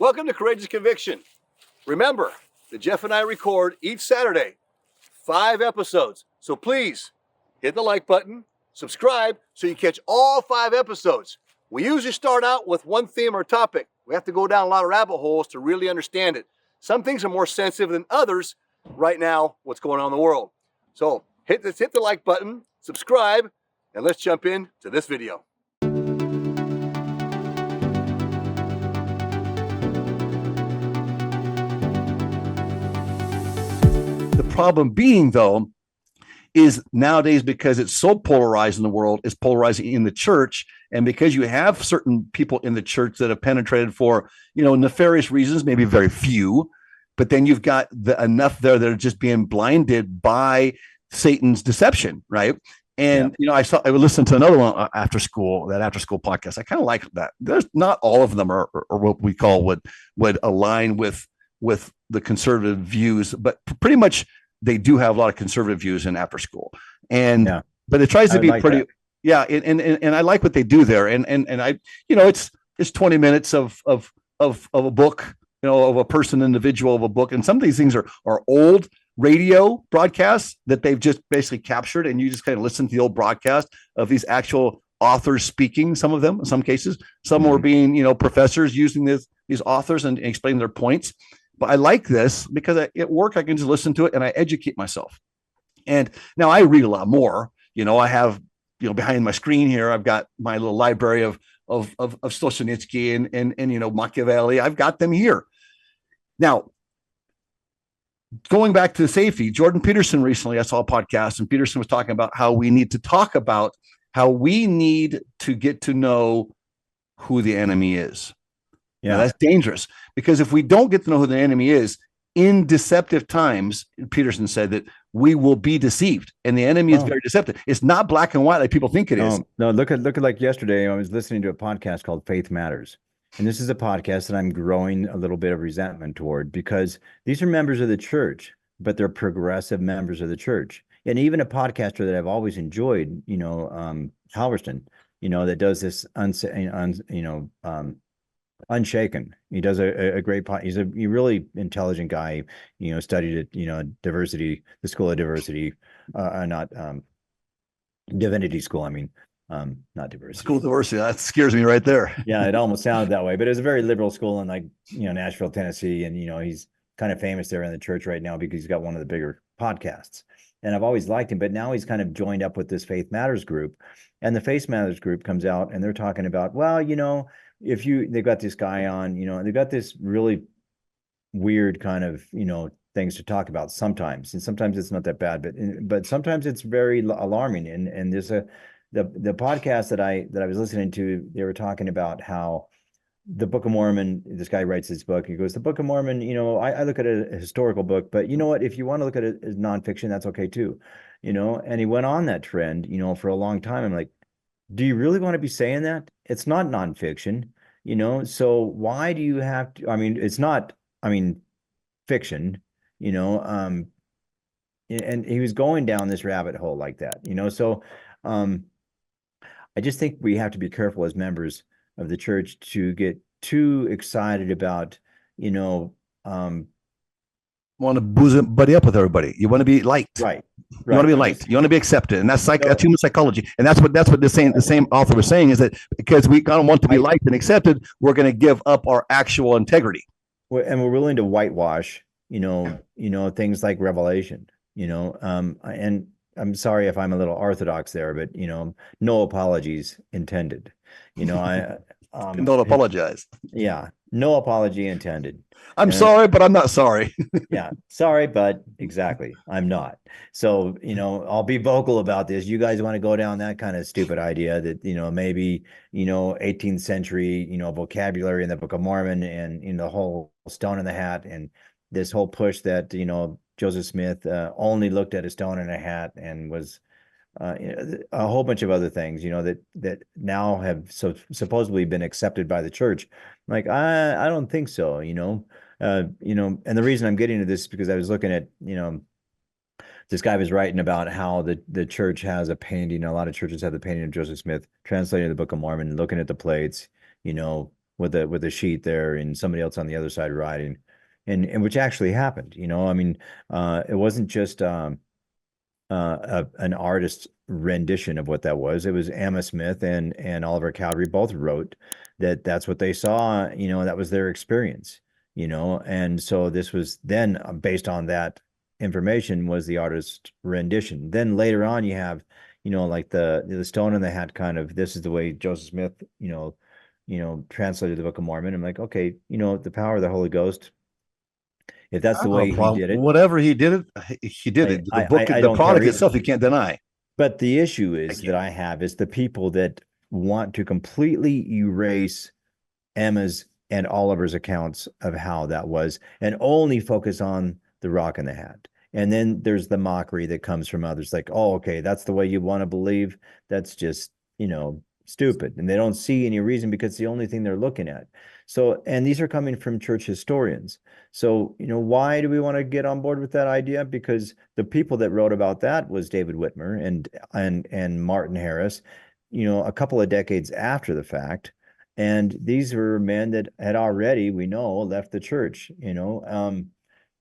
Welcome to Courageous Conviction. Remember that Jeff and I record each Saturday 5 episodes. So please hit the like button, subscribe so you catch all 5 episodes. We usually start out with one theme or topic. We have to go down a lot of rabbit holes to really understand it. Some things are more sensitive than others right now, what's going on in the world. So hit the like button, subscribe, and let's jump into this video. The problem being, though, is nowadays, because it's so polarized in the world, it's polarizing in the church. And because you have certain people in the church that have penetrated for, nefarious reasons, maybe very few, but then you've got enough there that are just being blinded by Satan's deception, right? And, I would listen to another one after school podcast. I kind of like that. There's not all of them are what we call would align with the conservative views, but pretty much they do have a lot of conservative views in after school. And, but it tries to be like pretty, that. Yeah. And I like what they do there. And I, it's 20 minutes of a book, of a person, individual of a book. And some of these things are old radio broadcasts that they've just basically captured. And you just kind of listen to the old broadcast of these actual authors speaking, some of them, in some cases, some were being, professors using these authors and explaining their points. But I like this because at work, I can just listen to it and I educate myself. And now I read a lot more. I have, behind my screen here, I've got my little library of Dostoevski and Machiavelli. I've got them here. Now, going back to the safety, Jordan Peterson recently, I saw a podcast, and Peterson was talking about how we need to talk about how we need to get to know who the enemy is. Yeah, now, that's dangerous, because if we don't get to know who the enemy is in deceptive times, Peterson said that we will be deceived, and the enemy is very deceptive. It's not black and white like people think it is. No, look at like yesterday, I was listening to a podcast called Faith Matters. And this is a podcast that I'm growing a little bit of resentment toward, because these are members of the church, but they're progressive members of the church. And even a podcaster that I've always enjoyed, Halverston, that does this Unshaken. He does a great pod. He's a really intelligent guy. Studied at diversity, the School of Diversity, not Divinity School. I mean, not diversity. School of Diversity. That scares me right there. Yeah, it almost sounded that way, but it was a very liberal school in Nashville, Tennessee, and he's kind of famous there in the church right now because he's got one of the bigger podcasts. And I've always liked him, but now he's kind of joined up with this Faith Matters group, and the Faith Matters group comes out and they're talking about, they've got this guy on, they've got this really weird kind of, things to talk about sometimes. And sometimes it's not that bad, but sometimes it's very alarming. And there's the podcast that I was listening to, they were talking about how the Book of Mormon, this guy writes this book, he goes, the Book of Mormon, I look at a historical book, but you know what, if you want to look at it as nonfiction, that's okay too, and he went on that trend, for a long time. I'm like, do you really want to be saying that? It's not nonfiction, so why do you have to, it's not, fiction, and he was going down this rabbit hole like that, so I just think we have to be careful as members of the church to get too excited about, want to buddy up with everybody. You want to be liked, right? You want to be liked. You want to be accepted, and that's human psychology. And that's what the same author was saying, is that because we don't want to be liked and accepted, we're going to give up our actual integrity, and we're willing to whitewash, things like Revelation, and I'm sorry if I'm a little orthodox there, but no apologies intended. I don't apologize. Yeah, no apology intended. I'm sorry, but I'm not sorry. Yeah, sorry, but exactly, I'm not. So I'll be vocal about this. You guys want to go down that kind of stupid idea that maybe 18th century vocabulary in the Book of Mormon and the whole stone in the hat and this whole push that Joseph Smith only looked at a stone in a hat and was a whole bunch of other things, that now have supposedly been accepted by the church. Like, I don't think so, and the reason I'm getting to this is because I was looking at, this guy was writing about how the church has a painting. A lot of churches have the painting of Joseph Smith translating the Book of Mormon, looking at the plates, with a sheet there and somebody else on the other side riding, and which actually happened. I mean, it wasn't just an artist's rendition of what that was. It was Emma Smith and Oliver Cowdery both wrote that's what they saw. That was their experience. And so this was then based on that information was the artist's rendition. Then later on, you have like the stone in the hat kind of. This is the way Joseph Smith translated the Book of Mormon. I'm like, okay, the power of the Holy Ghost. If that's the way he did it, whatever he did it, he did it. The book, the product itself, you can't deny. But the issue is that I have is the people that want to completely erase Emma's and Oliver's accounts of how that was and only focus on the rock in the hat. And then there's the mockery that comes from others like, oh, okay, that's the way you want to believe. That's just, stupid. And they don't see any reason because it's the only thing they're looking at. So, and these are coming from church historians. So, why do we want to get on board with that idea? Because the people that wrote about that was David Whitmer and Martin Harris, a couple of decades after the fact. And these were men that had already, we know, left the church, They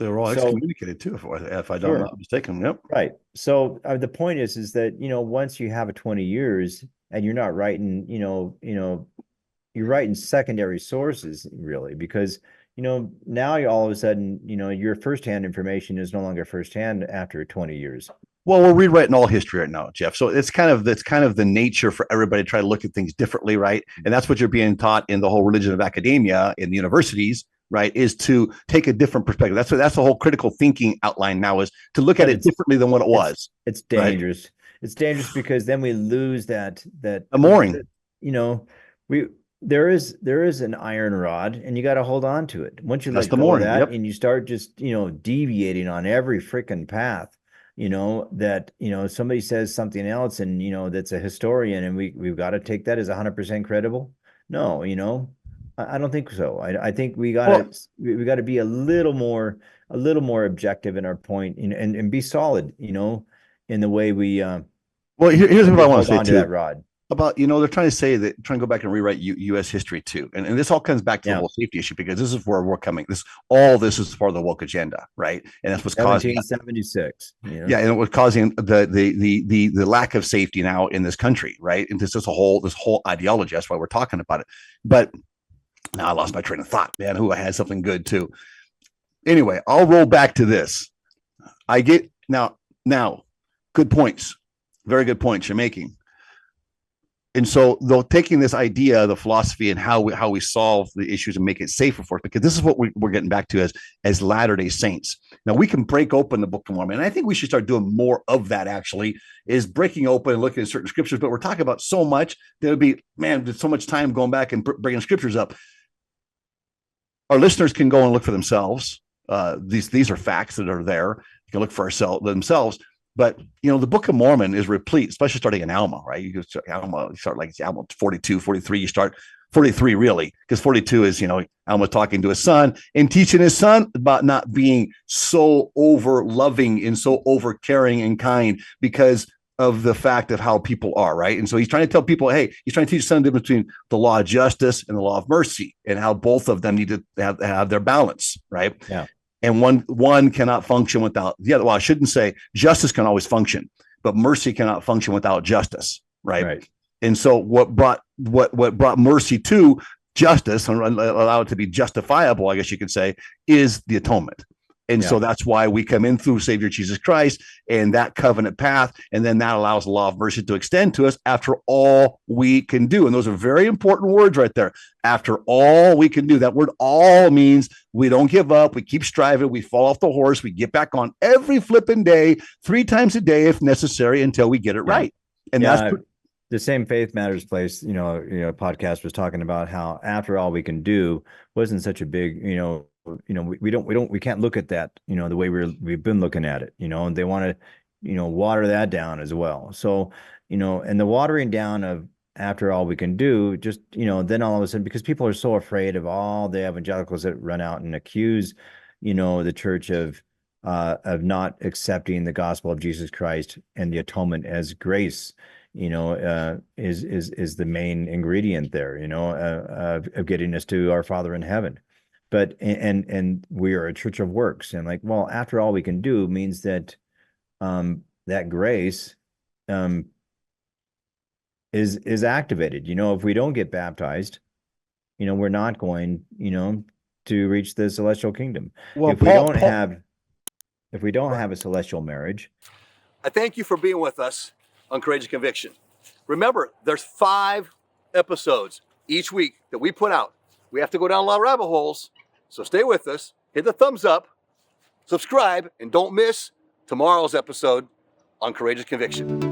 were all excommunicated too, if I'm not mistaken. Yep. Right. So the point is that, once you have a 20 years and you're not writing, you're writing secondary sources really, because, now you all of a sudden, your firsthand information is no longer firsthand after 20 years. Well, we're rewriting all history right now, Jeff. So it's kind of the nature for everybody to try to look at things differently, right? And that's what you're being taught in the whole religion of academia in the universities, right? Is to take a different perspective. That's the whole critical thinking outline now, is to look at it differently than what it was. It's dangerous. Right? It's dangerous because then we lose that mooring. There is an iron rod and you got to hold on to it. Once you let go of that, and you start just, deviating on every freaking path, that, somebody says something else and, that's a historian and we've got to take that as 100% credible. No, I don't think so. I think we got to be a little more objective in our point, and be solid, in the way we, here's what I want to say too. That rod. About, they're trying to go back and rewrite U.S. history too. And this all comes back to the whole safety issue, because this is where we're coming. All this is part of the woke agenda, right? And that's what's causing 1776. Yeah, and it was causing the lack of safety now in this country, right? And this whole ideology. That's why we're talking about it. But now I lost my train of thought, man. I had something good too. Anyway, I'll roll back to this. I get now, good points. Very good points you're making. And so though, taking this idea, the philosophy, and how we solve the issues and make it safer for us, because this is what we're getting back to as Latter-day Saints. Now we can break open the Book of Mormon, and I think we should start doing more of that. Actually, is breaking open and looking at certain scriptures. But we're talking about so much, there'll be so much time going back and bringing scriptures up. Our listeners can go and look for themselves. These are facts that are there. You can look for themselves. But, the Book of Mormon is replete, especially starting in Alma, right? You start like Alma 42, 43, you start 43 really, because 42 is, Alma talking to his son and teaching his son about not being so over loving and so over caring and kind because of the fact of how people are, right? And so he's trying to tell people, hey, he's trying to teach son the difference between the law of justice and the law of mercy, and how both of them need to have their balance, right? Yeah. And one cannot function without the other. Well, I shouldn't say justice can always function, but mercy cannot function without justice, right? And so what brought mercy to justice and allow it to be justifiable, I guess you could say, is the atonement. And so that's why we come in through Savior Jesus Christ and that covenant path. And then that allows the law of mercy to extend to us after all we can do. And those are very important words right there. After all we can do. That word all means we don't give up. We keep striving. We fall off the horse. We get back on every flipping day, 3 times a day if necessary, until we get it right. And that's the same Faith Matters place, podcast was talking about how after all we can do wasn't such a big, we can't look at that, the way we've been looking at it, and they want to, water that down as well. So, and the watering down of after all we can do, just, then all of a sudden, because people are so afraid of all the evangelicals that run out and accuse, the church of not accepting the gospel of Jesus Christ and the atonement as grace, is the main ingredient there, of getting us to our Father in heaven. But and we are a church of works, and like, well, after all we can do means that that grace is activated. If we don't get baptized, we're not going, to reach the celestial kingdom. Well, If we don't have a celestial marriage. I thank you for being with us on Courageous Conviction. Remember, there's 5 episodes each week that we put out. We have to go down a lot of rabbit holes, so stay with us, hit the thumbs up, subscribe, and don't miss tomorrow's episode on Courageous Conviction.